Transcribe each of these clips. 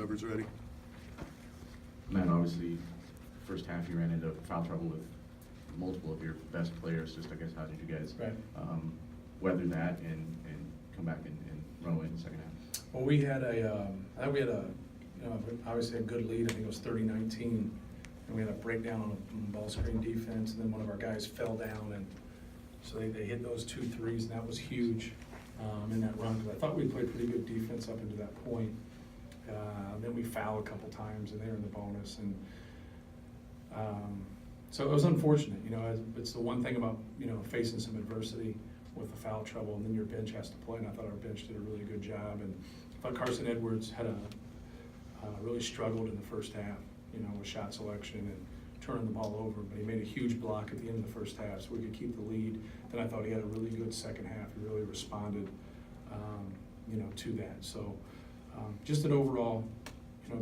whoever's ready. Matt, obviously, first half you ran into foul trouble with multiple of your best players. Just, I guess, how did you guys weather that and come back and run away in the second half? Well, we had I think we had obviously a good lead. I think it was 30-19, and we had a breakdown on a ball screen defense, and then one of our guys fell down, and so they hit those 2 threes, and that was huge in that run, because I thought we played pretty good defense up into that point. Then we fouled a couple times, and they were in the bonus, and so it was unfortunate. It's the one thing about facing some adversity with the foul trouble, and then your bench has to play. And I thought our bench did a really good job, and I thought Carson Edwards had really struggled in the first half, with shot selection and turning the ball over. But he made a huge block at the end of the first half, so we could keep the lead. Then I thought he had a really good second half. He really responded, to that. So just an overall,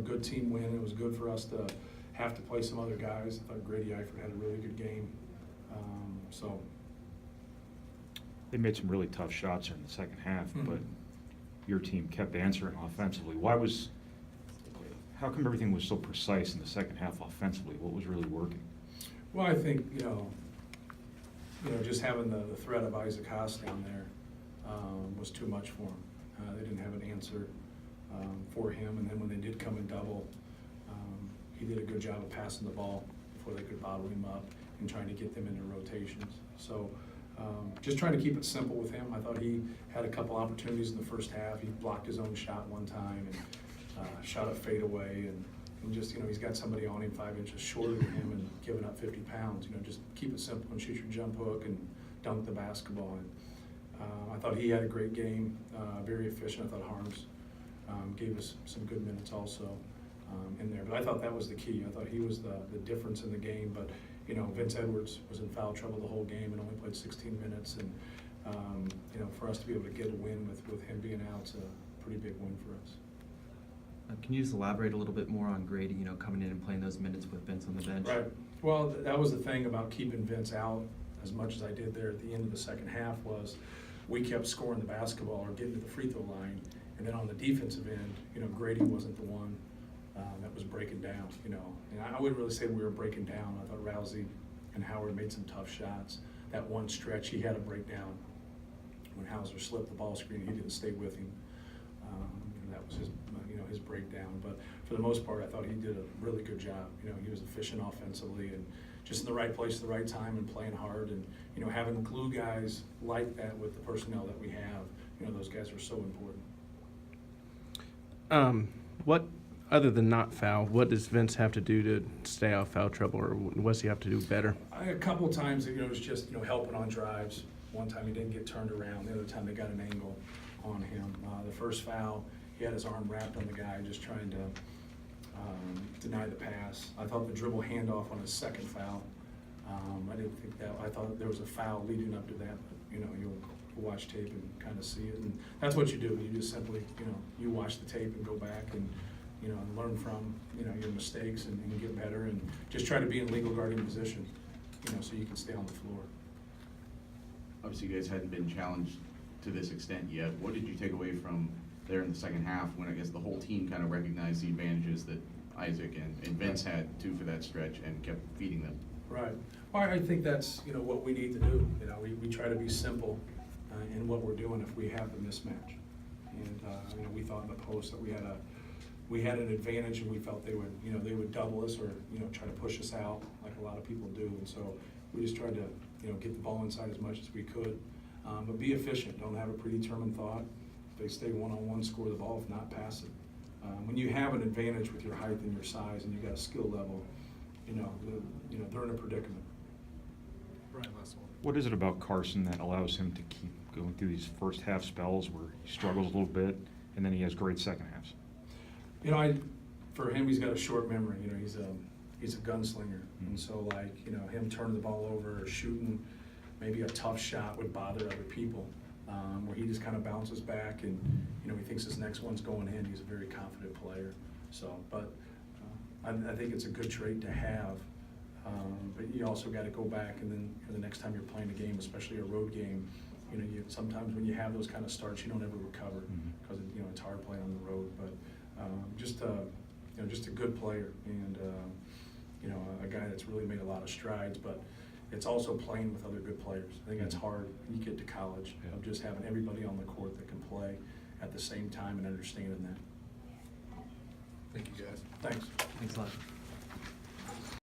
good team win. It was good for us to have to play some other guys. I thought Grady Eifert had a really good game. So. They made some really tough shots in the second half, Mm-hmm. but your team kept answering offensively. How come everything was so precise in the second half offensively? What was really working? Well, I think, just having the threat of Isaac Haas down there was too much for him. They didn't have an answer for him, and then when they did come in double, he did a good job of passing the ball before they could bottle him up and trying to get them into rotations. So just trying to keep it simple with him. I thought he had a couple opportunities in the first half. He blocked his own shot one time and shot a fadeaway, and just, he's got somebody on him 5 inches shorter than him and giving up 50 pounds. Just keep it simple and shoot your jump hook and dunk the basketball. And I thought he had a great game, very efficient. I thought Harms gave us some good minutes also in there. But I thought that was the key. I thought he was the difference in the game. But Vince Edwards was in foul trouble the whole game and only played 16 minutes. And for us to be able to get a win with him being out, it's a pretty big win for us. Can you just elaborate a little bit more on Grady, coming in and playing those minutes with Vince on the bench? Right. Well, that was the thing about keeping Vince out as much as I did there at the end of the second half, was we kept scoring the basketball or getting to the free throw line, and then on the defensive end, Grady wasn't the one that was breaking down. And I wouldn't really say we were breaking down. I thought Rousey and Howard made some tough shots. That one stretch, he had a breakdown when Hauser slipped the ball screen. He didn't stay with him. That was his breakdown. But for the most part, I thought he did a really good job. He was efficient offensively and just in the right place at the right time and playing hard. And having glue guys like that with the personnel that we have, those guys are so important. What, other than not foul, what does Vince have to do to stay out of foul trouble, or what does he have to do better? A couple of times, it was just helping on drives. One time he didn't get turned around. The other time they got an angle on him. The first foul, he had his arm wrapped on the guy, just trying to deny the pass. I thought the dribble handoff on his second foul, I didn't think that. I thought there was a foul leading up to that, but you'll watch tape and kind of see it, and that's what you do. You just simply, you watch the tape and go back and learn from your mistakes and get better, and just try to be in legal guarding position, so you can stay on the floor. Obviously, you guys hadn't been challenged to this extent yet. What did you take away from there in the second half, when I guess the whole team kind of recognized the advantages that Isaac and Vince had too for that stretch and kept feeding them? Right. Well, I think that's what we need to do. We try to be simple in what we're doing if we have the mismatch. And we thought in the post that we had an advantage, and we felt they would double us or try to push us out like a lot of people do. And so we just tried to get the ball inside as much as we could, but be efficient. Don't have a predetermined thought. If they stay one-on-one, score the ball. If not, pass it. When you have an advantage with your height and your size, and you got a skill level, they're in a predicament. Brian, last one. What is it about Carson that allows him to keep going through these first half spells where he struggles a little bit, and then he has great second halves? For him, he's got a short memory. He's a gunslinger, and so him turning the ball over or shooting maybe a tough shot would bother other people, where he just kind of bounces back and he thinks his next one's going in. He's a very confident player. So, but I think it's a good trait to have. But you also got to go back, and then the next time you're playing a game, especially a road game, sometimes when you have those kind of starts, you don't ever recover because it's hard playing on the road. But just a good player, and a guy that's really made a lot of strides. But it's also playing with other good players. I think that's hard when you get to college, Yeah. of just having everybody on the court that can play at the same time and understanding that. Thank you, guys. Thanks. Thanks a lot.